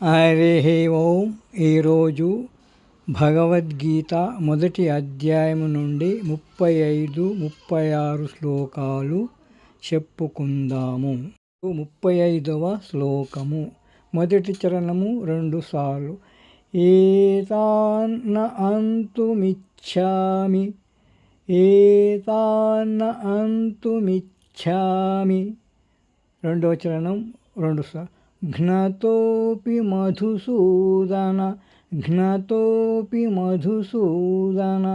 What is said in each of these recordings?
హరి ఓం. ఈరోజు భగవద్గీత మొదటి అధ్యాయము నుండి 35-36 శ్లోకాలు చెప్పుకుందాము. 35వ శ్లోకము. మొదటి చరణము 2 సార్లు. ఏతాన్న అంతుమిచ్ఛామి, ఏతాన్న అంతుమిచ్ఛామి. రెండవ చరణం 2 సార్లు. ఘ్నతోపి మధుసూదన, ఘ్నతోపి మధుసూదన.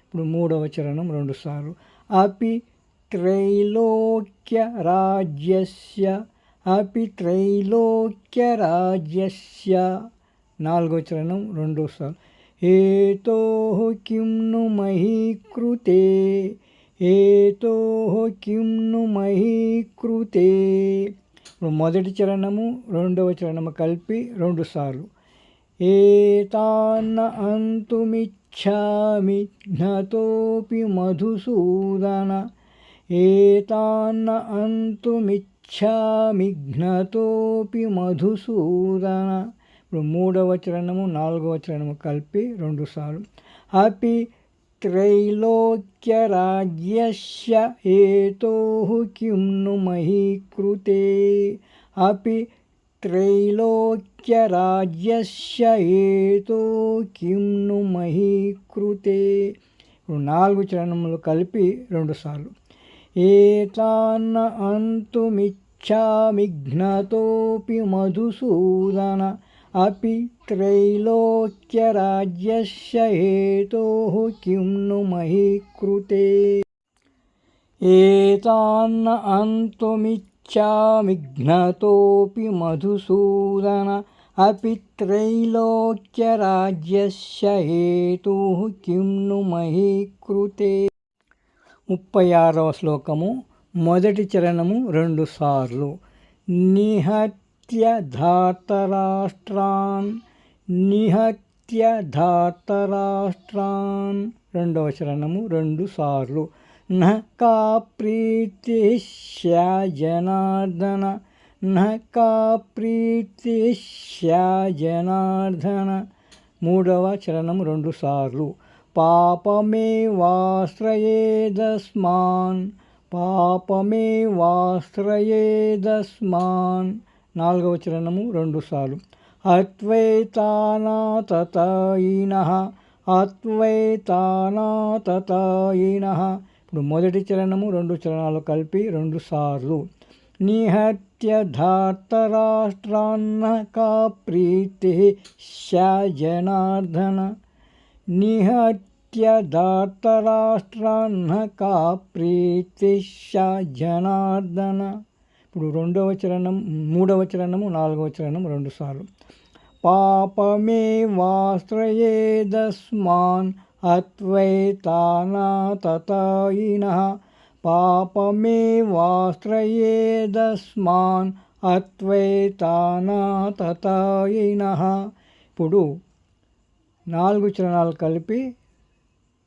ఇప్పుడు మూడవ చరణం 2 సార్లు. అపి త్రైలోక్య రాజ్యస్య, అపి త్రైలోక్య రాజ్యస్య. నాలుగవ చరణం 2 సార్లు. ఏతో కిం ను మహీకృతే, ఏతో కిం ను మహీకృతే. ఇప్పుడు మొదటి చరణము రెండవ చరణము కలిపి 2 సార్లు. ఏతాన్న అంతుమిచ్ఛామి ఘ్నతోపి మధుసూదన, ఏతాన్న అంతుమిచ్ఛామి ఘ్నతోపి మధుసూదన. ఇప్పుడు మూడవ చరణము నాలుగవ చరణము కలిపి 2 సార్లు. అపి త్రైలోక్య రాజ్యస్య ఏతో కిం ను మహీకృతే, అపి త్రైలోక్య రాజ్యస్య ఏతో కిం ను మహీకృతే. ఇప్పుడు 4 చరణములు కలిపి 2 సార్లు. ఏతాన్న అంతుమిచ్ఛామి ఘ్నతోపి మధుసూదన, అపి త్రైలోక్య రాజ్యస్య ఏతో కిం ను మహీకృతే. ఏతాన్న అంతుమిచ్ఛామి ఘ్నతోపి మధుసూదన, అపి త్రైలోక్య రాజ్యస్య ఏతో కిం ను మహీకృతే. 36వ శ్లోకము. మొదటి చరణము 2 సార్లు. నిహత్య ధార్తరాష్ట్రాన్, నిహత్య ధార్తరాష్ట్రాన్. రెండవ చరణము 2 సార్లు. న కా ప్రీతిశ్యా జనార్దన, న కా ప్రీతిశ్యా జనార్దన. మూడవ చరణము 2 సార్లు. పాపమేవాశ్రయేదస్మాన్, పాపమేవాశ్రయేదస్మాన్. నాలుగవ చరణము 2 సార్లు. అద్వైతానాతతాయినః, అద్వైతానాతతాయినః. ఇప్పుడు మొదటి చరణము 2 చరణాలు కలిపి 2 సార్లు. నిహత్య ధార్తరాష్ట్రాన్న కా ప్రీతిః స్యా జనార్దన, నిహత్య ధార్తరాష్ట్రాన్న కా ప్రీతిః స్యా జనార్దన. ఇప్పుడు మూడవ చరణము నాలుగవ చరణం 2 సార్లు. పాపమేవాశ్రయేదస్మాన్ అద్వైతానాతతాయినః, పాపమేవాశ్రయేదస్మాన్ అద్వైతానాతతాయినః. ఇప్పుడు 4 చరణాలు కలిపి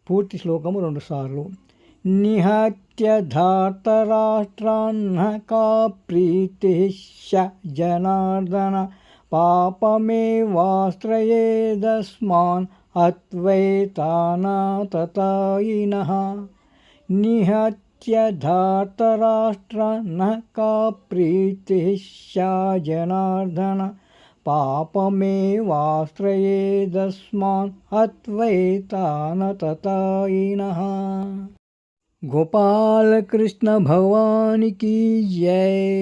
పూర్తి శ్లోకము 2 సార్లు. నిహత్య ధార్తరాష్ట్రాన్న కా ప్రీతిః స్యా జనార్దన, పాపమేవాశ్రయేదస్మాన్ అద్వైతానాతతాయినః. నిహత్య ధార్తరాష్ట్రాన్న కా ప్రీతిః స్యా జనార్దన, పాపమేవాశ్రయేదస్మాన్ అద్వైతానాతతాయినః. గోపాలకృష్ణ భగవానికి జై.